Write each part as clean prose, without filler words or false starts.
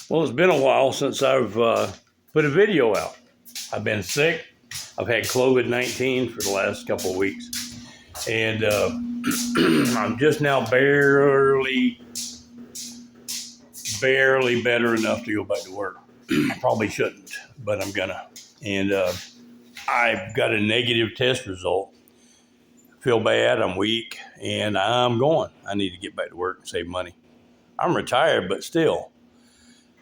Well, it's been a while since I've put a video out. I've been sick. I've had COVID-19 for the last couple of weeks. And I'm just now barely better enough to go back to work. I probably shouldn't, but I'm gonna. And I've got a negative test result. Feel bad, I'm weak, and I'm going. I need to get back to work and save money. I'm retired, but still,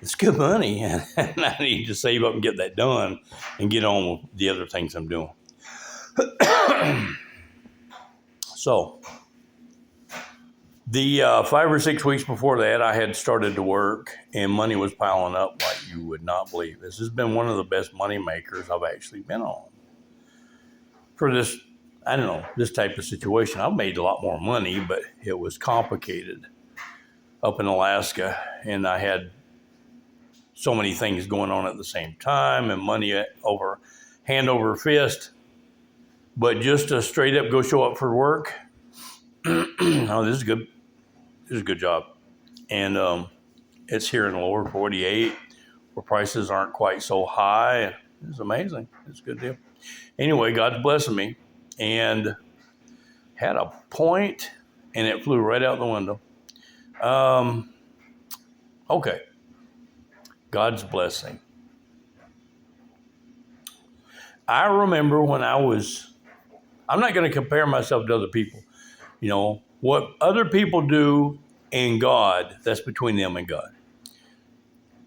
it's good money, and I need to save up and get that done and get on with the other things I'm doing. So, the 5 or 6 weeks before that, I had started to work, and money was piling up like you would not believe. This has been one of the best money makers I've actually been on. For this, I don't know, this type of situation, I've made a lot more money, but it was complicated up in Alaska, and I had so many things going on at the same time, and money over hand over fist. But just to straight up go show up for work, oh, this is good. This is a good job, and it's here in the lower 48, where prices aren't quite so high. It's amazing. It's a good deal. Anyway, God's blessing me, and had a point, and it flew right out the window. Okay. God's blessing. I remember when I'm not going to compare myself to other people. You know, what other people do in God, that's between them and God.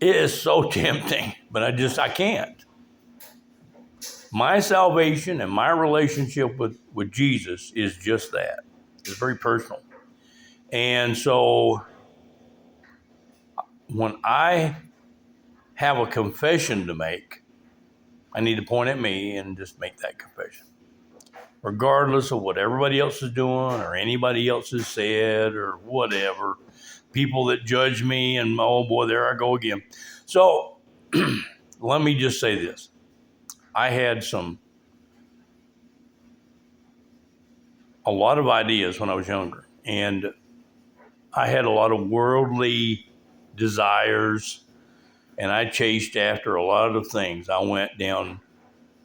It is so tempting, but I can't. My salvation and my relationship with Jesus is just that. It's very personal. And so when I have a confession to make, I need to point at me and just make that confession. Regardless of what everybody else is doing or anybody else has said or whatever, people that judge me, and oh boy, there I go again. So let me just say this. I had a lot of ideas when I was younger, and I had a lot of worldly desires, and I chased after a lot of things. I went down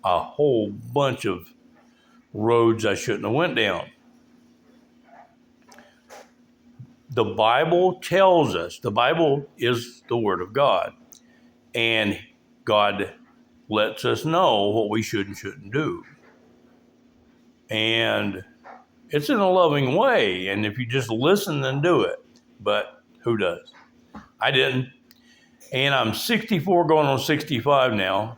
a whole bunch of roads I shouldn't have went down. The Bible tells us, the Bible is the Word of God, and God lets us know what we should and shouldn't do. And it's in a loving way, and if you just listen and do it, but who does? I didn't. And I'm 64 going on 65 now,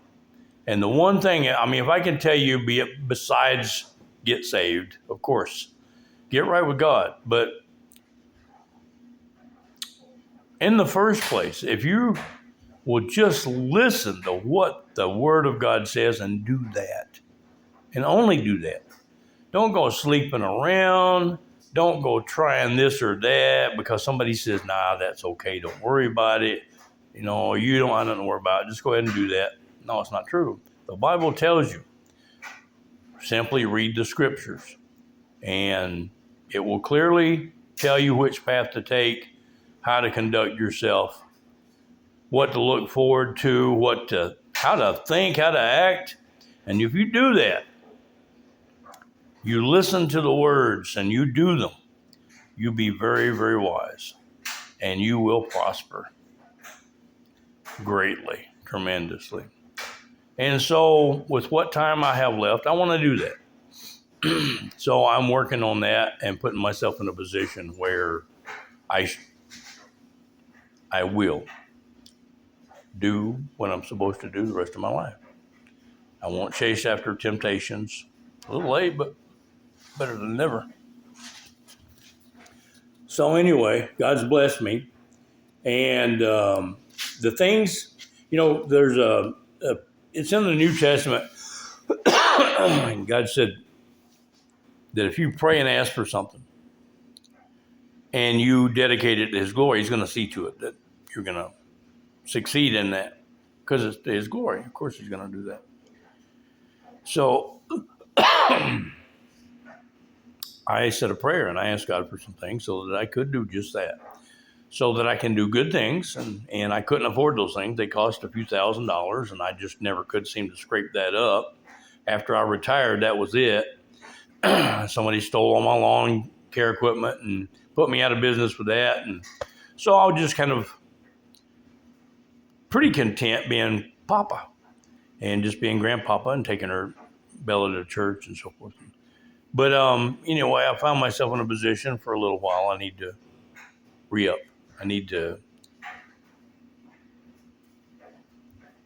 and the one thing, I mean, if I can tell you, besides get saved, of course, get right with God, but in the first place, if you will just listen to what the Word of God says and do that, and only do that. Don't go sleeping around. Don't go trying this or that because somebody says, nah, that's okay. Don't worry about it. You know, you don't have nothing to worry about. Just go ahead and do that. No, it's not true. The Bible tells you, simply read the scriptures, and it will clearly tell you which path to take, how to conduct yourself, what to look forward to, how to think, how to act. And if you do that, you listen to the words and you do them, you be very, very wise, and you will prosper greatly, tremendously. And so with what time I have left, I want to do that. So I'm working on that and putting myself in a position where I will do what I'm supposed to do the rest of my life. I won't chase after temptations. A little late, but better than never. So anyway, God's blessed me. And the things, you know, there's it's in the New Testament. And God said that if you pray and ask for something and you dedicate it to His glory, He's going to see to it that you're going to succeed in that because it's to His glory. Of course, He's going to do that. So I said a prayer and I asked God for some things so that I could do just that. so that I can do good things. And I couldn't afford those things. They cost a few $1,000s, and I just never could seem to scrape that up. After I retired, that was it. Somebody stole all my lawn care equipment and put me out of business with that. And so I was just kind of pretty content being Papa and just being Grandpapa and taking her Bella to church and so forth. But anyway, I found myself in a position for a little while. I need to re-up. I need to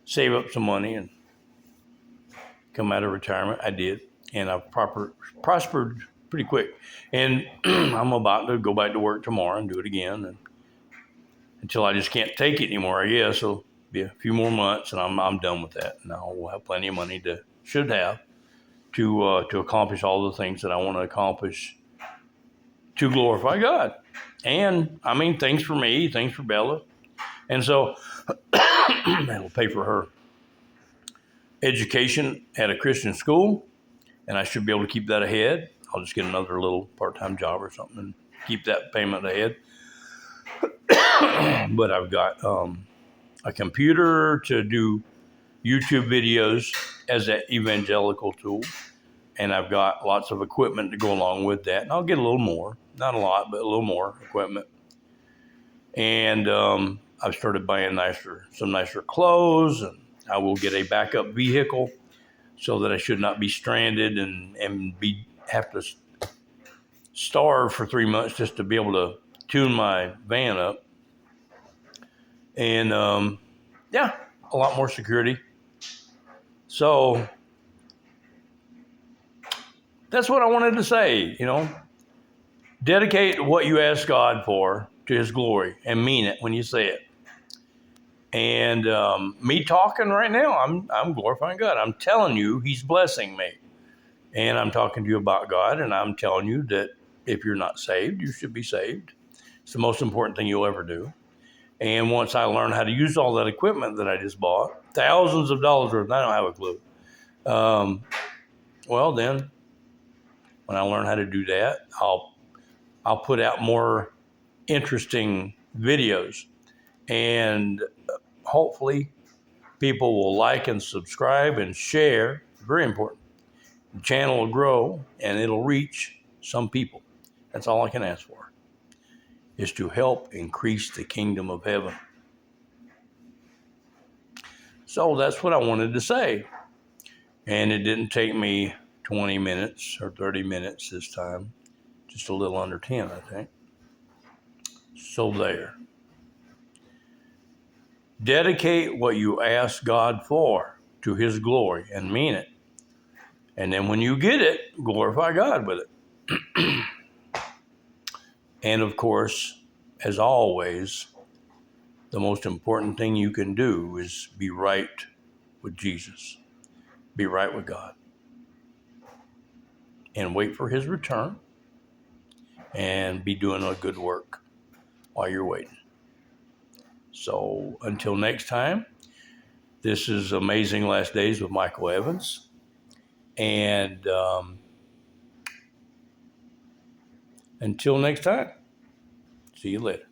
save up some money and come out of retirement. I did, and I've prospered pretty quick. And I'm about to go back to work tomorrow and do it again, and until I just can't take it anymore. I guess it'll be a few more months, and I'm done with that. Now we'll have plenty of money to accomplish all the things that I want to accomplish to glorify God. And I mean, things for me, things for Bella, and so that'll pay for her education at a Christian school, and I should be able to keep that ahead. I'll just get another little part-time job or something and keep that payment ahead. But I've got a computer to do YouTube videos as an evangelical tool, and I've got lots of equipment to go along with that. And I'll get a little more, not a lot, but a little more equipment. And I've started buying some nicer clothes, and I will get a backup vehicle so that I should not be stranded and have to starve for 3 months just to be able to tune my van up. And yeah, a lot more security. So that's what I wanted to say. Dedicate what you ask God for to his glory and mean it when you say it. And me talking right now, I'm glorifying God. I'm telling you, he's blessing me. And I'm talking to you about God, and I'm telling you that if you're not saved, you should be saved. It's the most important thing you'll ever do. And once I learn how to use all that equipment that I just bought, thousands of dollars worth, I don't have a clue. Well, then, when I learn how to do that, I'll put out more interesting videos, and hopefully people will like and subscribe and share. Very important. The channel will grow and it'll reach some people. That's all I can ask for, is to help increase the kingdom of heaven. So that's what I wanted to say. And it didn't take me 20 minutes or 30 minutes this time, just a little under 10, I think. So there. Dedicate what you ask God for to his glory and mean it. And then when you get it, glorify God with it. And of course, as always, the most important thing you can do is be right with Jesus. Be right with God. And wait for his return. And be doing a good work while you're waiting. So until next time, this is Amazing Last Days with Michael Evans. And until next time, see you later.